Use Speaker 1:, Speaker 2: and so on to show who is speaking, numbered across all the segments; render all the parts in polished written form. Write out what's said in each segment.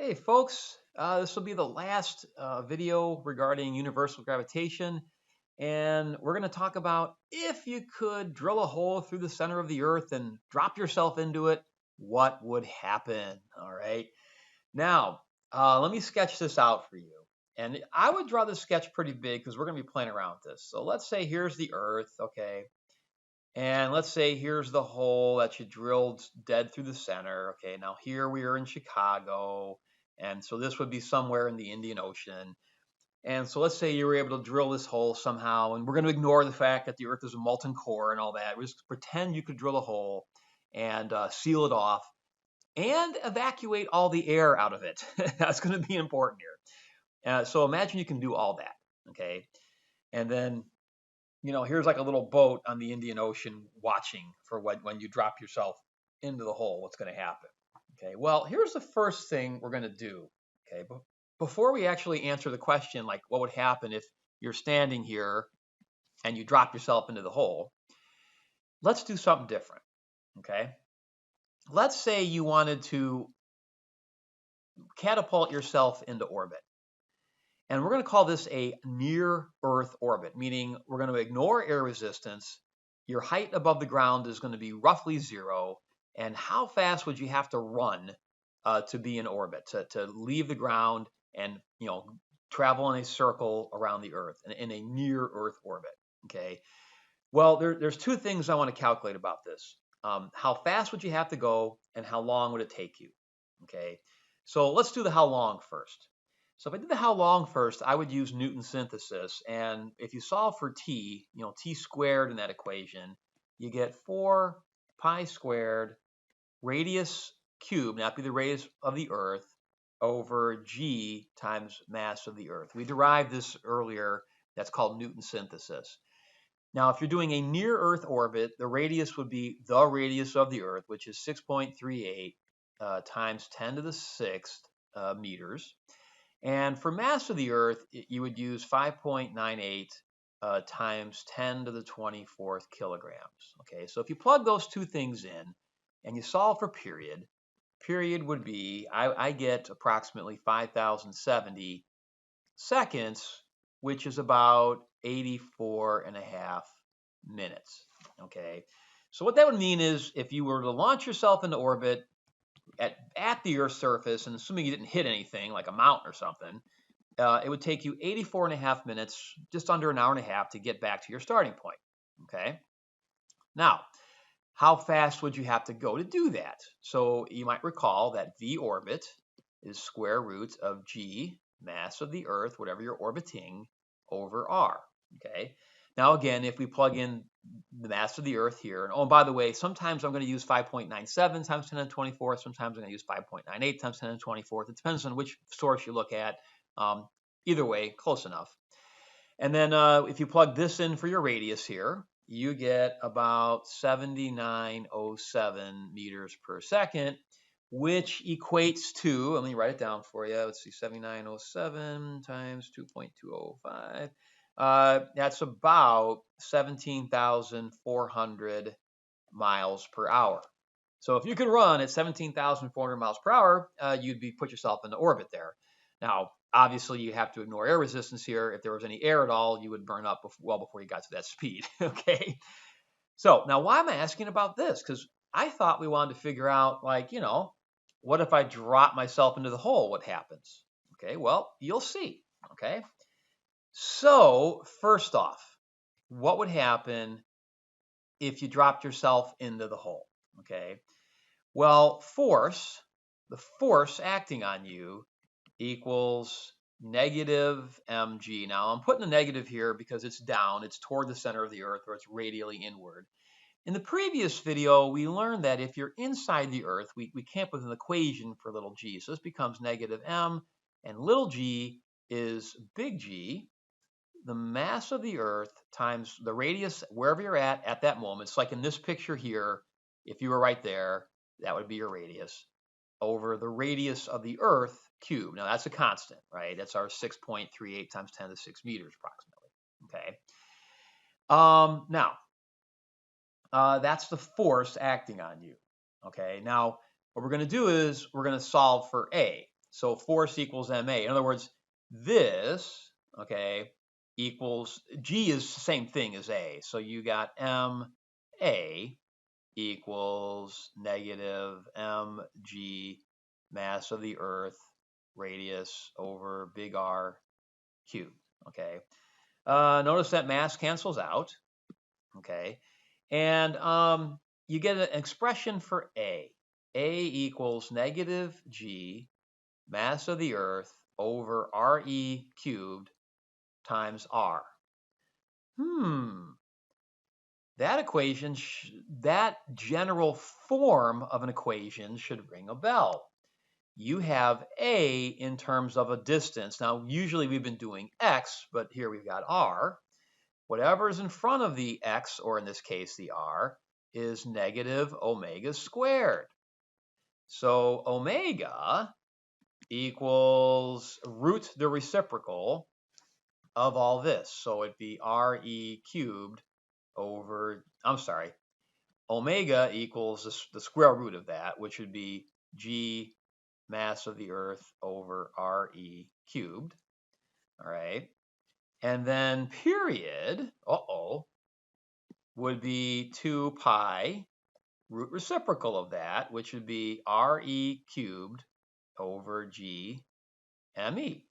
Speaker 1: Hey folks, this will be the last video regarding universal gravitation, and we're going to talk about if you could drill a hole through the center of the Earth and drop yourself into it, what would happen? All right. Now, let me sketch this out for you. And I would draw this sketch pretty big because we're going to be playing around with this. So let's say here's the Earth, okay? And let's say here's the hole that you drilled dead through the center. Okay, now here we are in Chicago. And so this would be somewhere in the Indian Ocean. And so let's say you were able to drill this hole somehow. And we're going to ignore the fact that the Earth is a molten core and all that. We just pretend you could drill a hole and seal it off and evacuate all the air out of it. That's going to be important here. So imagine you can do all that. Okay. And then here's like a little boat on the Indian Ocean watching for when you drop yourself into the hole, what's going to happen. Okay, well, here's the first thing we're going to do. Okay, but before we actually answer the question, like what would happen if you're standing here and you drop yourself into the hole, let's do something different. Okay, let's say you wanted to catapult yourself into orbit. And we're going to call this a near-Earth orbit, meaning we're going to ignore air resistance. Your height above the ground is going to be roughly zero. And how fast would you have to run to be in orbit, to leave the ground and travel in a circle around the Earth in a near-Earth orbit? Okay. Well, there's two things I want to calculate about this. How fast would you have to go, and how long would it take you? Okay. So let's do the how long first. So if I did the how long first, I would use Newton's synthesis. And if you solve for t, t squared in that equation, you get 4 pi squared radius cubed, that'd be the radius of the Earth, over g times mass of the Earth. We derived this earlier. That's called Newton's synthesis. Now, if you're doing a near-Earth orbit, the radius would be the radius of the Earth, which is 6.38 times 10 to the 6th meters. And for mass of the Earth, you would use 5.98 times 10 to the 24th kilograms. Okay, so if you plug those two things in and you solve for period, period would be, I get approximately 5,070 seconds, which is about 84 and a half minutes. Okay, so what that would mean is if you were to launch yourself into orbit at the Earth's surface, and assuming you didn't hit anything like a mountain or something, it would take you 84 and a half minutes, just under an hour and a half, to get back to your starting point. Okay, now how fast would you have to go to do that? So you might recall that V orbit is square root of g, mass of the Earth, whatever you're orbiting, over r. Okay. Now again, if we plug in the mass of the Earth here, and oh, by the way, sometimes I'm going to use 5.97 times 10 to the 24th. Sometimes I'm going to use 5.98 times 10 to the 24th. It depends on which source you look at. Either way, close enough. And then if you plug this in for your radius here, you get about 7907 meters per second, which equates to, let me write it down for you. Let's see, 7907 times 2.205. That's about 17,400 miles per hour. So if you can run at 17,400 miles per hour, you'd put yourself into orbit there. Now, obviously, you have to ignore air resistance here. If there was any air at all, you would burn up well before you got to that speed. Okay. So now, why am I asking about this? Because I thought we wanted to figure out, like, what if I drop myself into the hole? What happens? Okay. Well, you'll see. Okay. So first off, what would happen if you dropped yourself into the hole? Okay. Well, the force acting on you equals negative mg. Now I'm putting a negative here because it's down, it's toward the center of the Earth, or it's radially inward. In the previous video, we learned that if you're inside the Earth, we came up with an equation for little g. So this becomes negative m, and little g is big G, the mass of the Earth times the radius wherever you're at that moment. It's like in this picture here, if you were right there, that would be your radius, over the radius of the Earth cubed. Now that's a constant, right? That's our 6.38 times 10 to the 6 meters approximately. Okay. Now, that's the force acting on you. Okay. Now, what we're going to do is we're going to solve for A. So force equals ma. In other words, this, okay, equals, G is the same thing as A. So you got ma equals negative mg mass of the Earth radius over big R cubed, okay? Notice that mass cancels out, okay? And you get an expression for A. A equals negative g mass of the Earth over Re cubed times R. That equation, that general form of an equation should ring a bell. You have A in terms of a distance. Now, usually we've been doing X, but here we've got R. Whatever is in front of the X, or in this case, the R, is negative omega squared. So omega equals root the reciprocal of all this. So it'd be Re cubed over, omega equals the square root of that, which would be G mass of the Earth over Re cubed. All right. And then period, would be 2 pi root reciprocal of that, which would be Re cubed over G me.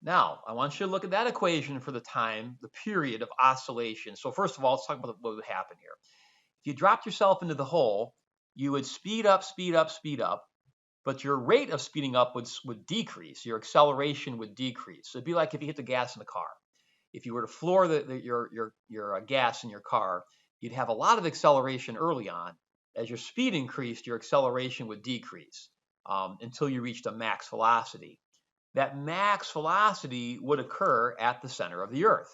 Speaker 1: Now, I want you to look at that equation for the time, the period of oscillation. So first of all, let's talk about what would happen here. If you dropped yourself into the hole, you would speed up, but your rate of speeding up would decrease. Your acceleration would decrease. So it'd be like if you hit the gas in the car. If you were to floor your gas in your car, you'd have a lot of acceleration early on. As your speed increased, your acceleration would decrease until you reached a max velocity. That max velocity would occur at the center of the Earth.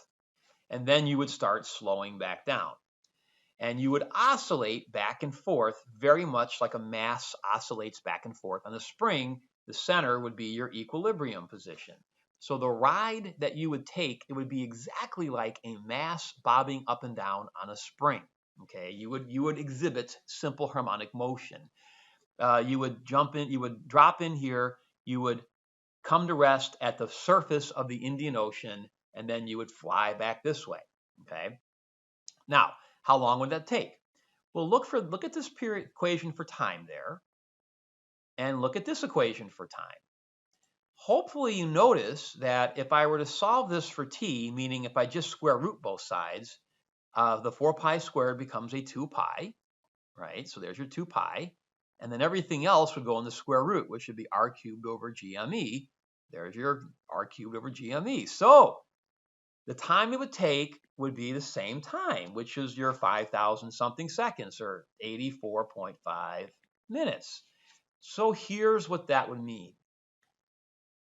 Speaker 1: And then you would start slowing back down. And you would oscillate back and forth very much like a mass oscillates back and forth on a spring. The center would be your equilibrium position. So the ride that you would take, it would be exactly like a mass bobbing up and down on a spring. Okay, you would exhibit simple harmonic motion. You would jump in, you would drop in here, you would come to rest at the surface of the Indian Ocean, and then you would fly back this way. Okay. Now, how long would that take? Well, look at this period equation for time there, and look at this equation for time. Hopefully you notice that if I were to solve this for t, meaning if I just square root both sides, the 4 pi squared becomes a 2 pi, right? So there's your 2 pi. And then everything else would go in the square root, which would be r cubed over gme. There's your r cubed over gme. So the time it would take would be the same time, which is your 5,000 something seconds, or 84.5 minutes. So here's what that would mean.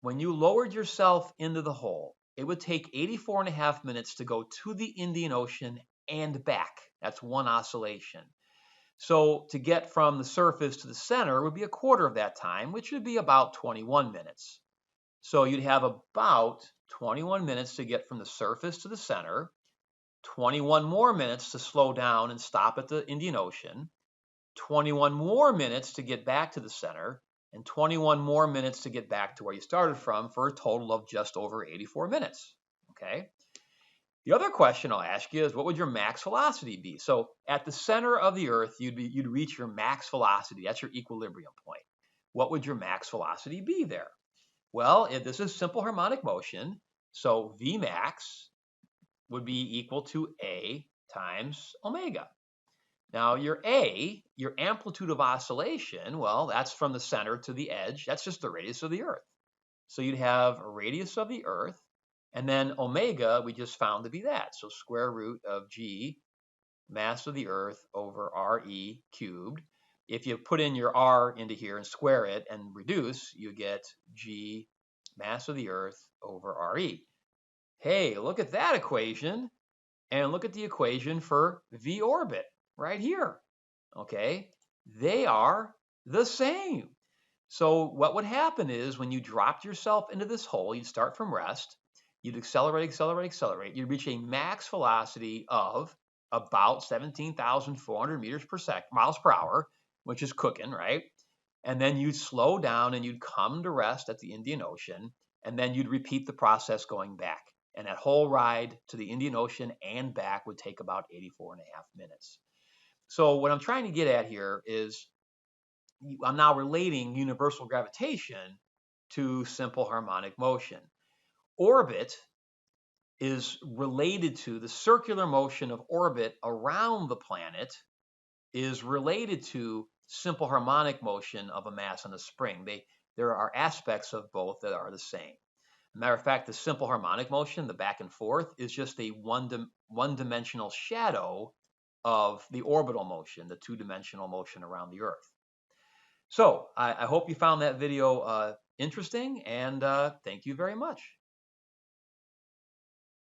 Speaker 1: When you lowered yourself into the hole, it would take 84.5 minutes to go to the Indian Ocean and back. That's one oscillation. So to get from the surface to the center would be a quarter of that time, which would be about 21 minutes. So you'd have about 21 minutes to get from the surface to the center, 21 more minutes to slow down and stop at the Indian Ocean, 21 more minutes to get back to the center, and 21 more minutes to get back to where you started from, for a total of just over 84 minutes. Okay. The other question I'll ask you is, what would your max velocity be? So at the center of the Earth, you'd reach your max velocity. That's your equilibrium point. What would your max velocity be there? Well, if this is simple harmonic motion, so Vmax would be equal to A times omega. Now your A, your amplitude of oscillation, well, that's from the center to the edge. That's just the radius of the Earth. So you'd have a radius of the Earth, and then omega we just found to be that. So square root of G mass of the Earth over Re cubed. If you put in your R into here and square it and reduce, you get G mass of the Earth over Re. Hey, look at that equation, and look at the equation for V orbit right here. Okay, they are the same. So what would happen is when you dropped yourself into this hole, you'd start from rest, you'd accelerate, you'd reach a max velocity of about 17,400 miles per hour, which is cooking, right? and then you'd slow down and you'd come to rest at the Indian Ocean, and then you'd repeat the process going back. And that whole ride to the Indian Ocean and back would take about 84.5 minutes. So what I'm trying to get at here is I'm now relating universal gravitation to simple harmonic motion. Orbit is related to the circular motion of orbit around the planet is related to simple harmonic motion of a mass and a spring. There are aspects of both that are the same. Matter of fact, the simple harmonic motion, the back and forth, is just a one-dimensional shadow of the orbital motion, the two-dimensional motion around the Earth. So I hope you found that video interesting, and thank you very much.